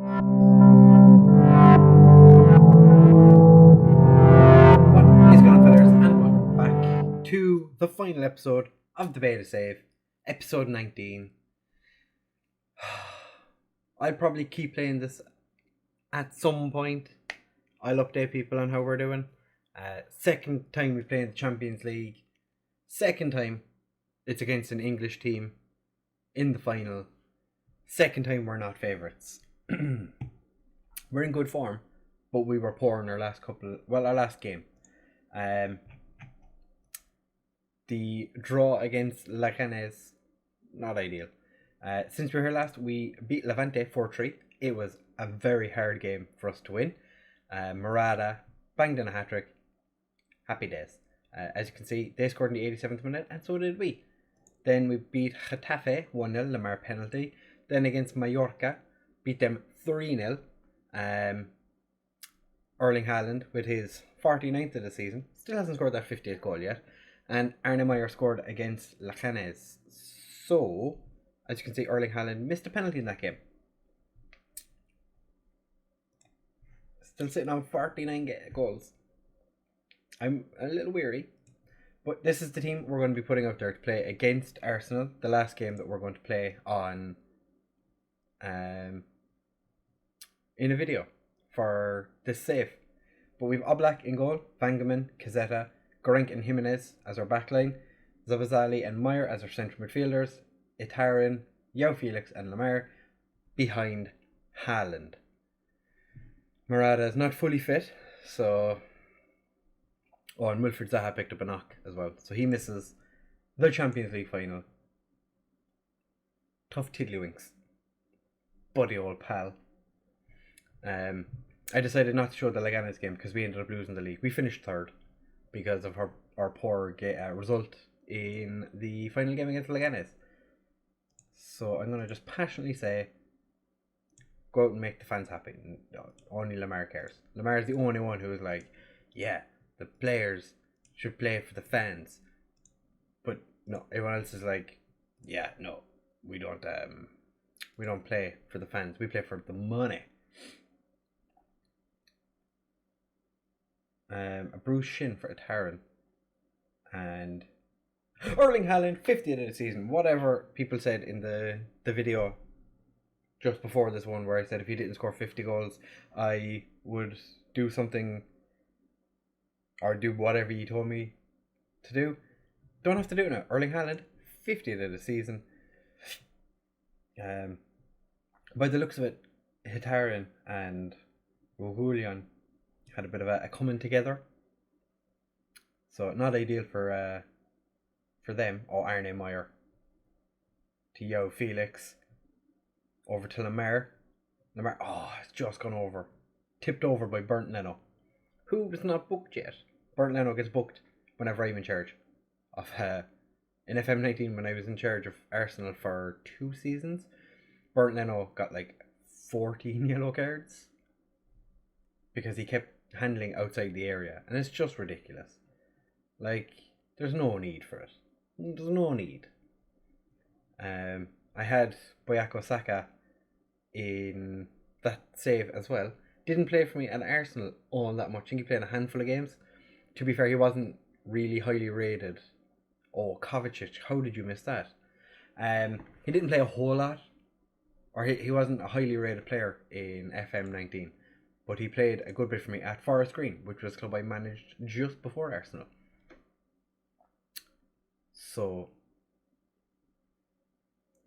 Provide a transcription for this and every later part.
What is going on, fellas, and welcome back to the final episode of the Beta Save, episode 19. I'll probably keep playing this at some point. I'll update people on how we're doing. Second time we play in the Champions League. Second time it's against an English team in the final. Second time we're not favourites. We're in good form, but we were poor in our last game. The draw against Leganés, not ideal. Since we were here last, we beat Levante 4-3. It was a very hard game for us to win. Morata banged in a hat-trick. Happy days. As you can see, they scored in the 87th minute, and so did we. Then we beat Getafe 1-0, Lamar penalty. Then against Mallorca, beat them 3-0. Erling Haaland with his 49th of the season. Still hasn't scored that 50th goal yet. And Arne Meyer scored against Leganés. So, as you can see, Erling Haaland missed a penalty in that game. Still sitting on 49 goals. I'm a little weary. But this is the team we're going to be putting out there to play against Arsenal. The last game that we're going to play on in a video for this save. But we've Oblak in goal, Vangeman, Cazetta, Gorenk and Jimenez as our backline, Zavazali and Meyer as our central midfielders, Itarin, Yao Felix and Lamar behind Haaland. Morata is not fully fit, so... Oh, and Wilfried Zaha picked up a knock as well, so he misses the Champions League final. Tough tiddlywinks. Buddy old pal. I decided not to show the Leganés game because we ended up losing the league. We finished third because of our poor result in the final game against Leganés. So I'm going to just passionately say, go out and make the fans happy. No, only Lamar cares. Lamar is the only one who is like, yeah, the players should play for the fans. But no, everyone else is like, yeah, no, we don't play for the fans. We play for the money. A bruised shin for Itarin. And Erling Haaland, 50th of the season. Whatever people said in the video just before this one, where I said if he didn't score 50 goals, I would do something or do whatever you told me to do. Don't have to do it now. Erling Haaland, 50th of the season. By the looks of it, Hitarin and Rohulian had a bit of a coming together. So not ideal for them. Or Arne Meyer to Yao Felix. Over to Lamar. Lamar, it's just gone over. Tipped over by Bernd Leno, who was not booked yet. Bernd Leno gets booked whenever I'm in charge of in FM19 when I was in charge of Arsenal for 2 seasons. Bernd Leno got like 14 yellow cards because he kept handling outside the area, and it's just ridiculous. Like, there's no need for it. There's no need. I had Bukayo Saka in that save as well. Didn't play for me at Arsenal all that much. I think he played a handful of games. To be fair, he wasn't really highly rated. Oh, Kovacic, how did you miss that? He didn't play a whole lot, or he wasn't a highly rated player in FM19, but he played a good bit for me at Forest Green, which was a club I managed just before Arsenal. So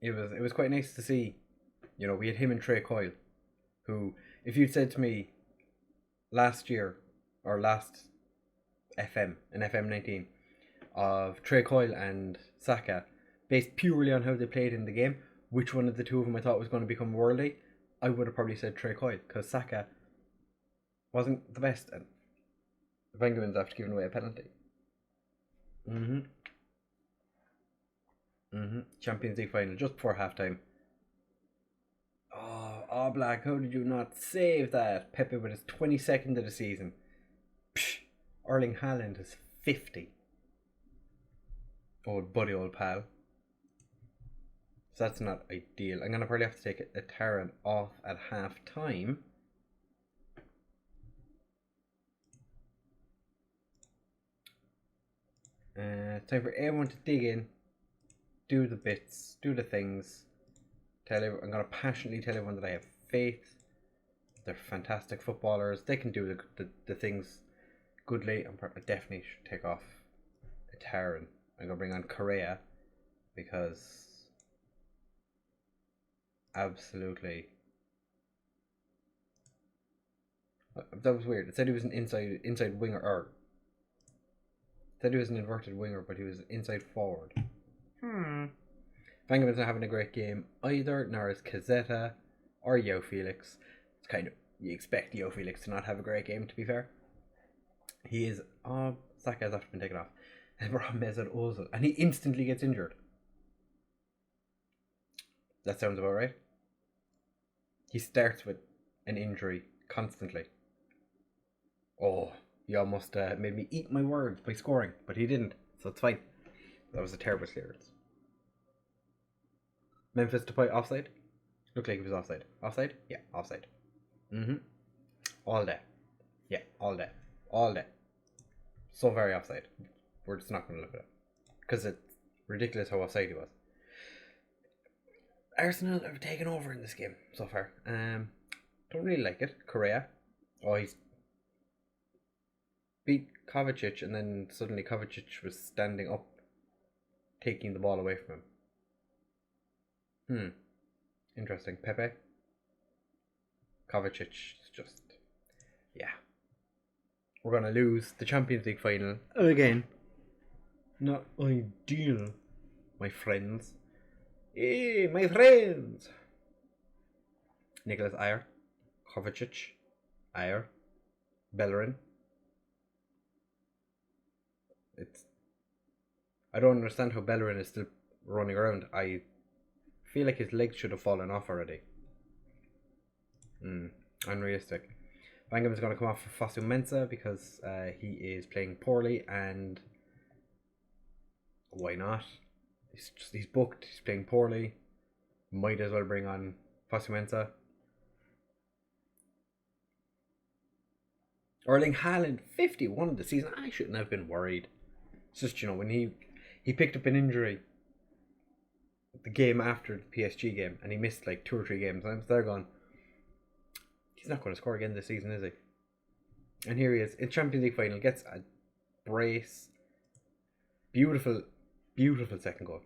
it was quite nice to see. You know, we had him and Trey Coyle, who, if you'd said to me last year or last FM in FM19 of Trey Coyle and Saka, based purely on how they played in the game, which one of the two of them I thought was going to become worldly, I would have probably said Trey Coyle, because Saka wasn't the best, and Vangeman's after giving away a penalty. Champions League final just before halftime. Oh, Black, how did you not save that? Pepe with his 22nd of the season. Psh, Erling Haaland is 50. Old buddy, old pal. So that's not ideal. I'm going to probably have to take a Taran off at half time. It's time for everyone to dig in, do the bits, do the things. I'm going to passionately tell everyone that I have faith. They're fantastic footballers. They can do the things goodly. I definitely should take off a Taran. I'm going to bring on Correa because absolutely. That was weird. It said he was an inside winger, or it said he was an inverted winger, but he was inside forward. Vangaman's not having a great game either, nor is Cazetta or João Felix. It's kind of, you expect João Felix to not have a great game, to be fair. He is, Saka has after been taken off. And we're on Mesut Ozil, and he instantly gets injured. That sounds about right. He starts with an injury constantly. Oh, he almost made me eat my words by scoring, but he didn't, so it's fine. That was a terrible clearance. Memphis Depay offside? Looked like he was offside. Offside? Yeah, offside. All day. Yeah, all day. All day. So very offside. We're just not going to look at it. Because it's ridiculous how offside he was. Arsenal have taken over in this game so far. Don't really like it. Correa. Oh, he's beat Kovacic, and then suddenly Kovacic was standing up, taking the ball away from him. Interesting. Pepe. Kovacic is just, yeah. We're going to lose the Champions League final again. Not ideal, my friends. Hey, my friends. Nicholas Ayer. Kovacic. Ayer. Bellerin. I don't understand how Bellerin is still running around. I feel like his legs should have fallen off already. Unrealistic. Bangham is going to come off for Fosu Mensah because he is playing poorly, and why not? He's booked. He's playing poorly. Might as well bring on Fosu Mensah. Erling Haaland, 51 of the season. I shouldn't have been worried. It's just, when he picked up an injury the game after the PSG game, and he missed like 2 or 3 games, and I was there going, he's not going to score again this season, is he? And here he is in Champions League final, gets a brace. Beautiful, beautiful second goal.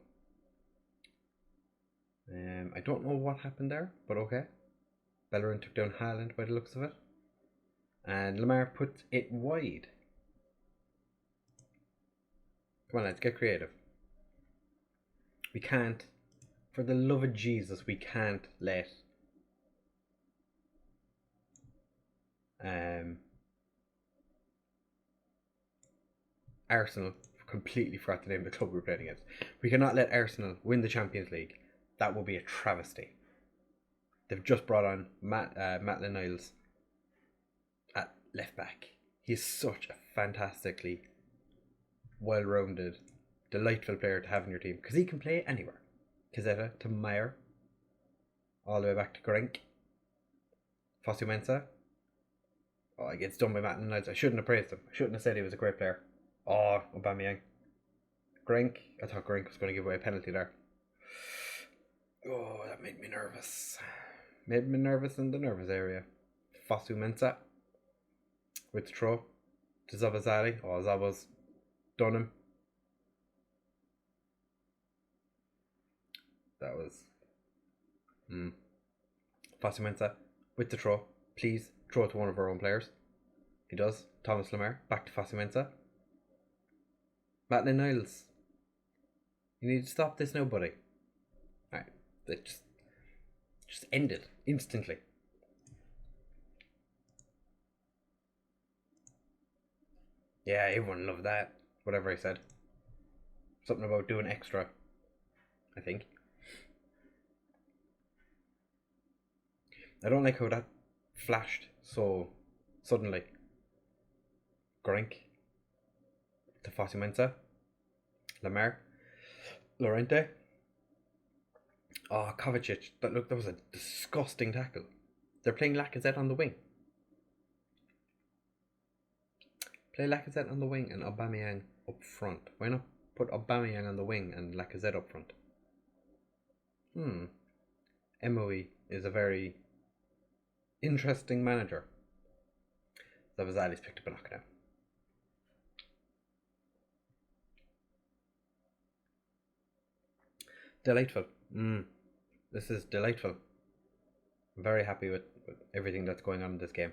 I don't know what happened there, but okay. Bellerin took down Haaland by the looks of it, and Lamar puts it wide. Come on, let's get creative. We can't, for the love of Jesus, we can't let Arsenal, completely forgot the name of the club we're playing against. We cannot let Arsenal win the Champions League. That would be a travesty. They've just brought on Maitland-Niles at left back. He's such a fantastically well-rounded, delightful player to have in your team, because he can play anywhere. Cazetta to Meyer, all the way back to Grenk. Fosu Mensah. Oh, he gets done by Maitland-Niles. I shouldn't have praised him. I shouldn't have said he was a great player. Oh, Aubameyang. Grenk. I thought Grenk was going to give away a penalty there. Oh, that made me nervous. Made me nervous in the nervous area. Fosu Mensah with the throw to Zabazali. Oh, Zaba's done him. That was Fosu Mensah with the throw. Please throw it to one of our own players. He does. Thomas Lemar back to Fosu Mensah. Maitland-Niles, you need to stop this now, buddy. Alright, that just ended instantly. Yeah, everyone loved that. Whatever I said. Something about doing extra, I think. I don't like how that flashed so suddenly. Grenk to Fosu Mensah. Lamar. Llorente. Oh, Kovacic. That was a disgusting tackle. They're playing Lacazette on the wing. Play Lacazette on the wing and Aubameyang up front. Why not put Aubameyang on the wing and Lacazette up front? MOE is a very interesting manager. Zavazali's picked up a knockdown. Delightful. This is delightful. I'm very happy with everything that's going on in this game.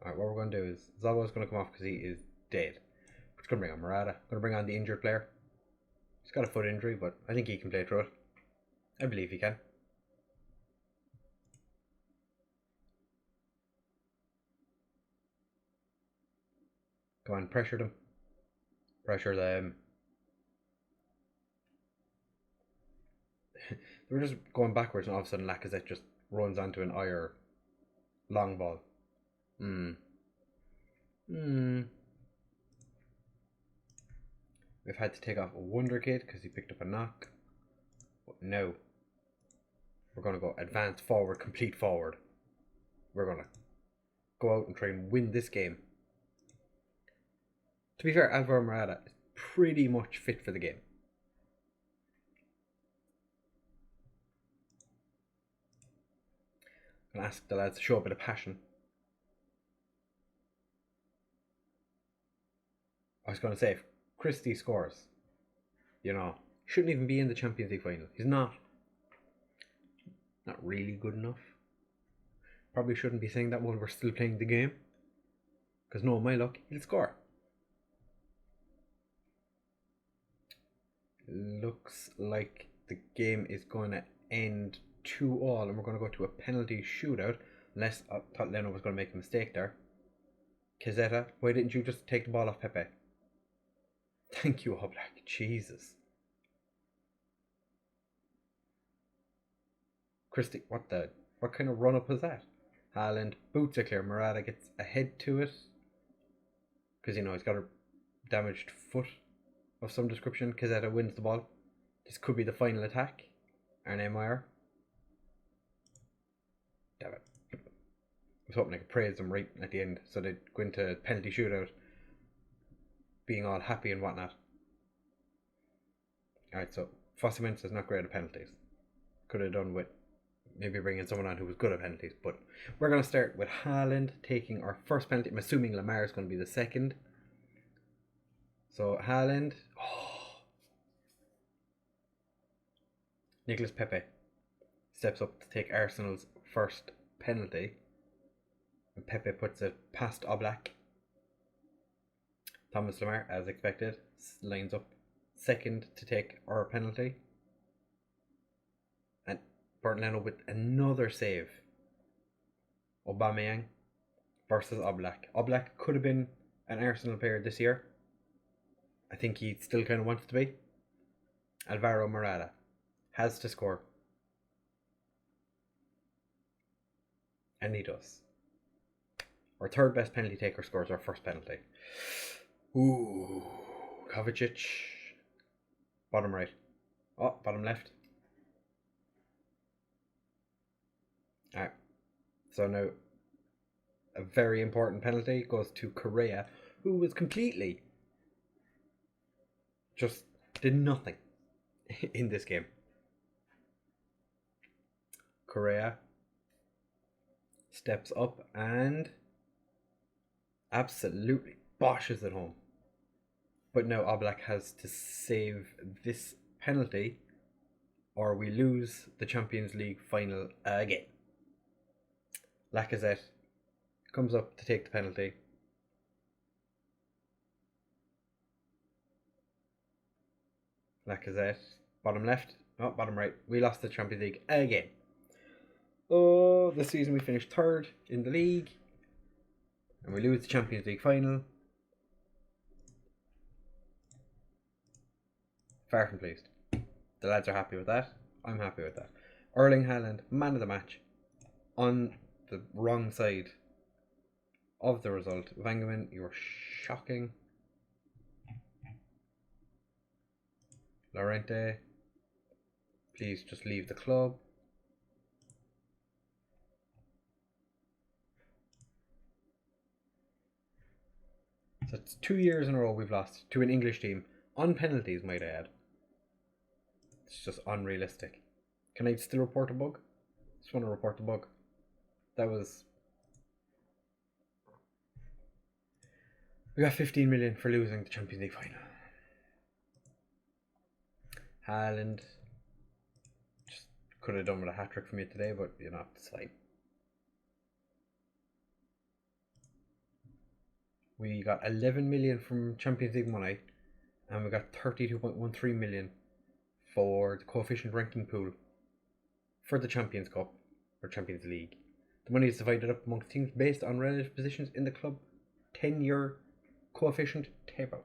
Alright, what we're going to do is Zabo's going to come off because he is dead. We're just going to bring on Morata. Going to bring on the injured player. He's got a foot injury, but I think he can play through it. I believe he can. Go on, pressure them. Pressure them. We're just going backwards and all of a sudden Lacazette just runs onto an Ayer long ball. We've had to take off a Wonder Kid because he picked up a knock. But no. We're going to go advance forward, complete forward. We're going to go out and try and win this game. To be fair, Alvaro Morata is pretty much fit for the game. I'm going to ask the lads to show a bit of passion. I was going to say, if Christie scores, shouldn't even be in the Champions League final. He's not really good enough. Probably shouldn't be saying that while we're still playing the game. Because no, my luck, he'll score. Looks like the game is going to end 2-2 and we're going to go to a penalty shootout. Unless I thought Leno was going to make a mistake there. Quezetta, why didn't you just take the ball off Pepe? Thank you, Oblak. Jesus. Christie, what kind of run-up was that? Haaland boots it clear. Morata gets ahead to it. Because, he's got a damaged foot of some description. Quezetta wins the ball. This could be the final attack. Arne Meyer. Damn it. I was hoping I could praise them right at the end so they'd go into penalty shootout being all happy and whatnot. Alright, so Fossumens is not great at penalties. Could have done with maybe bringing someone on who was good at penalties, but we're going to start with Haaland taking our first penalty. I'm assuming Lamar is going to be the second. So Haaland. Nicolas Pepe steps up to take Arsenal's first penalty. And Pepe puts it past Oblak. Thomas Lemar, as expected, lines up second to take our penalty. And Bernd Leno with another save. Aubameyang versus Oblak. Oblak could have been an Arsenal player this year. I think he still kind of wants to be. Alvaro Morata has to score. And he does. Our third best penalty taker scores our first penalty. Ooh, Kovacic. Bottom right. Oh, bottom left. Alright. So now a very important penalty goes to Correa, who was completely just did nothing in this game. Correa steps up and absolutely boshes it home. But now Oblak has to save this penalty or we lose the Champions League final again. Lacazette comes up to take the penalty. Lacazette, bottom left, no, bottom right. We lost the Champions League again. Oh, this season we finished third in the league. And we lose the Champions League final. Far from pleased. The lads are happy with that. I'm happy with that. Erling Haaland, man of the match. On the wrong side of the result. Vangeman, you were shocking. Llorente, please just leave the club. So it's 2 years in a row we've lost to an English team. On penalties, might I add. It's just unrealistic. Can I still report a bug? Just want to report the bug. That was... We got 15 million for losing the Champions League final. Haaland just could have done with a hat-trick for me today, but you know, it's fine. We got 11 million from Champions League money, and we got 32.13 million for the coefficient ranking pool for the Champions Cup or Champions League. The money is divided up amongst teams based on relative positions in the club 10-year coefficient table.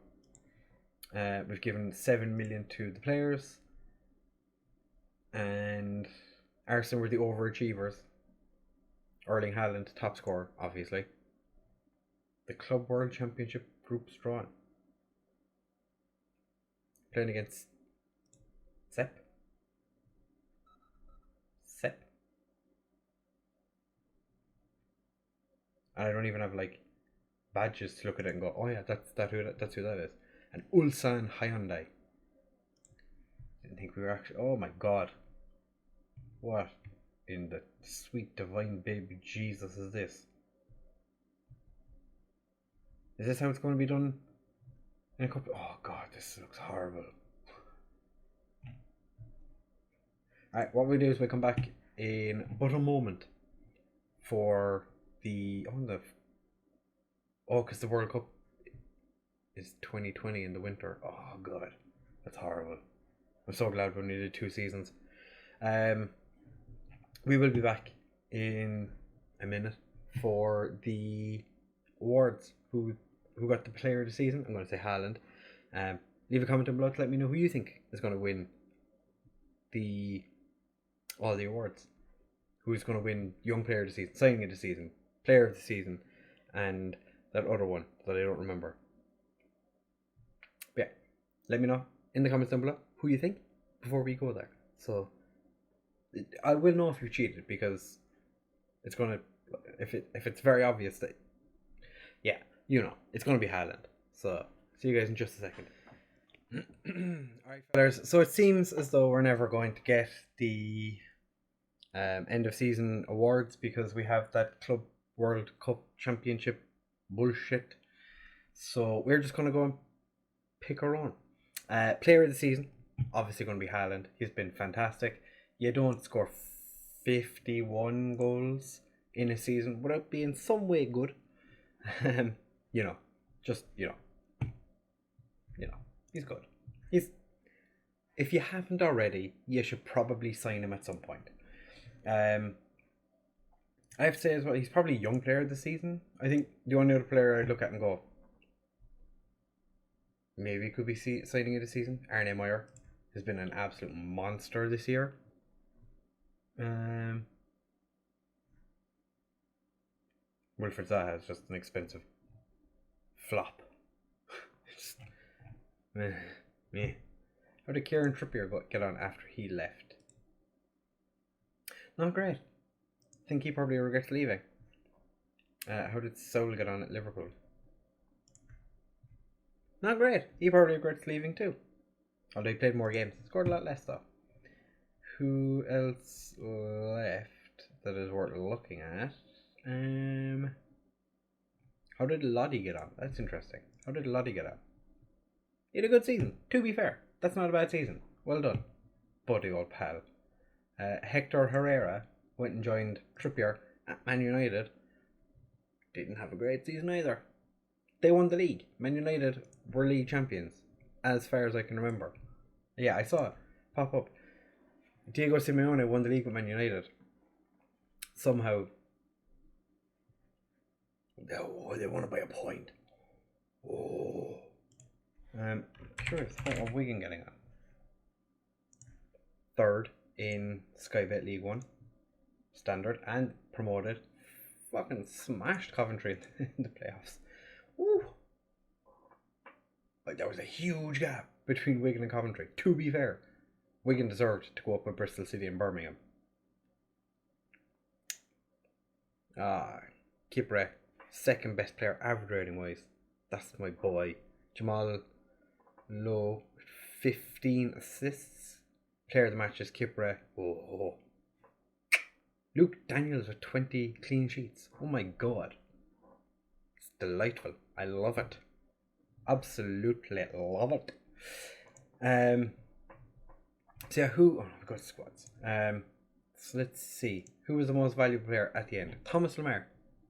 We've given 7 million to the players, and Arsenal were the overachievers. Erling Haaland, top scorer, obviously. The Club World Championship group's drawn. Playing against Sepp. And I don't even have like badges to look at it and go, oh yeah, that's who that is. And Ulsan Hyundai. Didn't think we were actually. Oh my god. What in the sweet divine baby Jesus is this? Is this how it's going to be done in a couple? Oh god, this looks horrible. Alright, what we do is we come back in but a moment for the because the World Cup is 2020 in the winter. Oh god, that's horrible. I'm so glad we only did 2 seasons. We will be back in a minute for the awards. Who got the player of the season? I'm going to say Haaland. Leave a comment down below to let me know who you think is going to win all the awards. Who's going to win Young Player of the Season, Signing of the Season, Player of the Season, and that other one that I don't remember. But yeah, let me know in the comments down below who you think before we go there. So I will know if you cheated, because it's gonna, if it's very obvious that, yeah, you know, it's gonna be Haaland. So see you guys in just a second. Alright, fellas, so it seems as though we're never going to get the end of season awards, because we have that Club World Cup Championship bullshit. So we're just gonna go and pick our own. Player of the season, obviously going to be Haaland. He's been fantastic. You don't score 51 goals in a season without being some way good. You know, just you know, he's good. If you haven't already, you should probably sign him at some point. I have to say as well, he's probably Young Player of the Season. I think the only other player I'd look at and go, maybe could be signing of the season, Arne Meyer has been an absolute monster this year. Wilfred Zaha is just an expensive flop. Just, meh. How did Kieran Trippier get on after he left? Not great. I think he probably regrets leaving. How did Saul get on at Liverpool? Not great. He probably regrets leaving too. Although he played more games. Scored a lot less though. Who else left that is worth looking at? How did Lottie get on? That's interesting. How did Lottie get on? He had a good season. To be fair, that's not a bad season. Well done, buddy old pal. Hector Herrera went and joined Trippier at Man United. Didn't have a great season either. They won the league. Man United were league champions, as far as I can remember. Yeah, I saw it pop up. Diego Simeone won the league with Man United. Somehow. Oh, they won it by a point. Oh. Curious, how are Wigan getting on? 3rd in Sky Bet League 1. Standard, and promoted. Fucking smashed Coventry in the playoffs. Woo. Like, there was a huge gap between Wigan and Coventry. To be fair, Wigan deserved to go up with Bristol City and Birmingham. Kipre, second best player average rating wise. That's my boy. Jamal Lowe, 15 assists. Player of the match is Kipre. Oh. Luke Daniels with 20 clean sheets. Oh my god. It's delightful. I love it. Absolutely love it. So yeah, we've got squads. So let's see. Who was the most valuable player at the end? Thomas Lemar,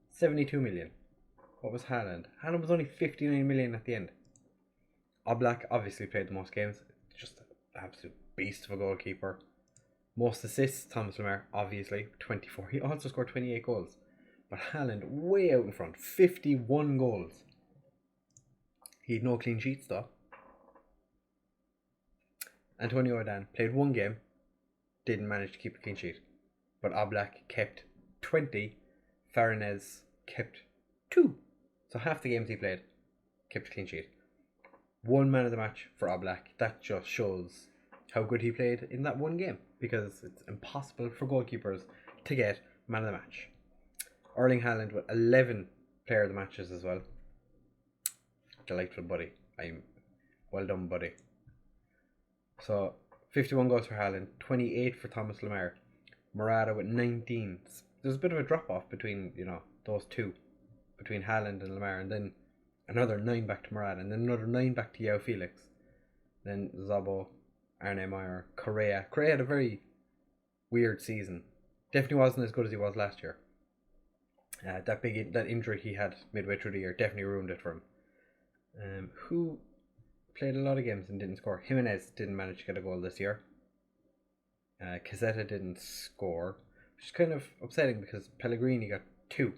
72 million. What was Haaland? Haaland was only 59 million at the end. Oblak obviously played the most games. Just an absolute beast of a goalkeeper. Most assists, Thomas Lemar, obviously, 24. He also scored 28 goals. But Haaland, way out in front, 51 goals. He had no clean sheets though. Antonio Odan played one game, didn't manage to keep a clean sheet. But Oblak kept 20, Farinez kept 2. So half the games he played, kept a clean sheet. One man of the match for Oblak. That just shows how good he played in that one game, because it's impossible for goalkeepers to get man of the match. Erling Haaland with 11 player of the matches as well. Delightful, buddy. Well done, buddy. So 51 goals for Haaland, 28 for Thomas Lemar. Morata with 19. There's a bit of a drop off between, those two, between Haaland and Lemar, and then another 9 back to Morata, and then another 9 back to João Felix. Then Zabo, Arne Meyer, Correa. Correa had a very weird season. Definitely wasn't as good as he was last year. That injury he had midway through the year definitely ruined it for him. Who played a lot of games and didn't score? Jimenez didn't manage to get a goal this year. Casetta didn't score, which is kind of upsetting because Pellegrini got 2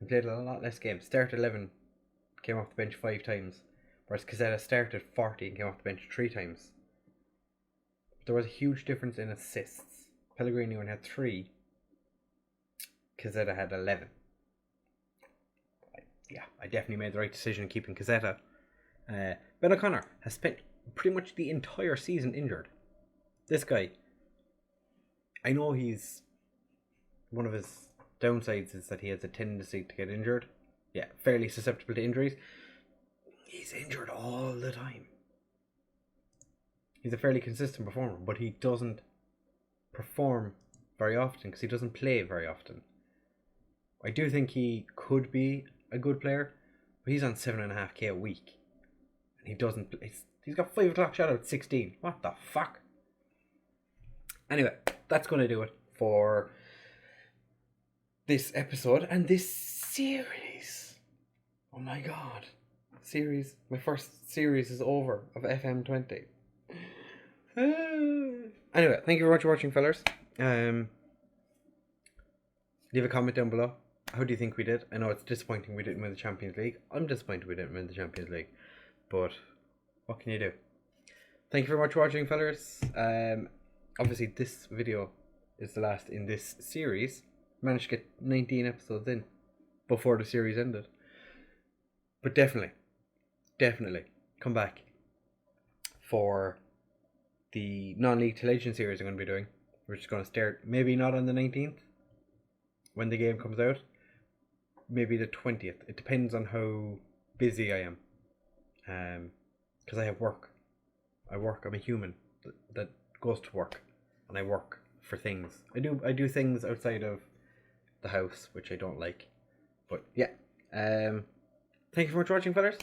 and played a lot less games. Started 11, came off the bench 5 times, whereas Casetta started 40 and came off the bench 3 times. There was a huge difference in assists. Pellegrini only had 3. Casetta had 11. I definitely made the right decision in keeping Casetta. Ben O'Connor has spent pretty much the entire season injured. This guy, I know he's, one of his downsides is that he has a tendency to get injured. Yeah, fairly susceptible to injuries. He's injured all the time. He's a fairly consistent performer, but he doesn't perform very often because he doesn't play very often. I do think he could be a good player, but he's on 7.5k a week, and he doesn't. He's got 5 o'clock shot at 16. What the fuck? Anyway, that's going to do it for this episode and this series. Oh my god, my first series is over of FM20. Anyway, thank you very much for watching, fellas. Leave a comment down below. How do you think we did? I know it's disappointing we didn't win the Champions League. I'm disappointed we didn't win the Champions League, but what can you do? Thank you very much for watching, fellas. Obviously this video is the last in this series. Managed to get 19 episodes in before the series ended, but definitely come back for the non-league to legend series I'm going to be doing, which is going to start maybe not on the 19th when the game comes out, maybe the 20th. It depends on how busy I am, because I have work. I'm a human that goes to work, and I work for things. I do things outside of the house which I don't like, but yeah. Thank you very much for watching, fellas.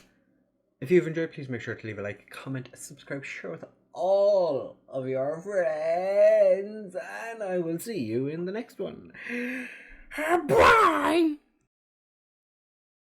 If you've enjoyed, please make sure to leave a like, comment, subscribe, share with all of your friends, and I will see you in the next one. Bye!